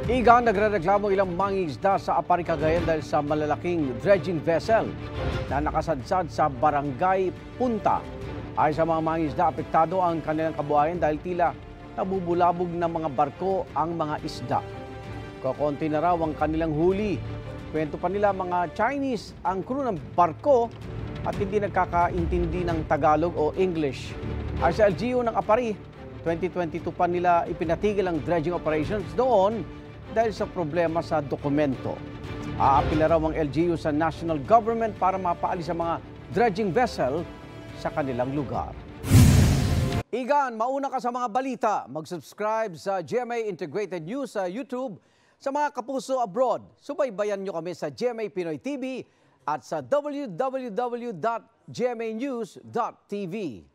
Igan, nagrereklamo ilang mangingisda sa Apari, Cagayan dahil sa malalaking dredging vessel na nakasadsad sa Barangay Punta. Ayon sa mga mangingisda, apektado ang kanilang kabuhayan dahil tila nabubulabog ng mga barko ang mga isda. Kokonti na raw ang kanilang huli. Kwento pa nila mga Chinese ang crew ng barko at hindi nagkakaintindi ng Tagalog o English. Ayon sa LGU ng Apari, 2022 pa nila ipinatigil ang dredging operations doon dahil sa problema sa dokumento. Aapila raw ang LGU sa national government para mapaalis ang mga dredging vessel sa kanilang lugar. Igan, mauna ka sa mga balita. Mag-subscribe sa GMA Integrated News sa YouTube. Sa mga kapuso abroad, subaybayan nyo kami sa GMA Pinoy TV at sa www.gmanews.tv.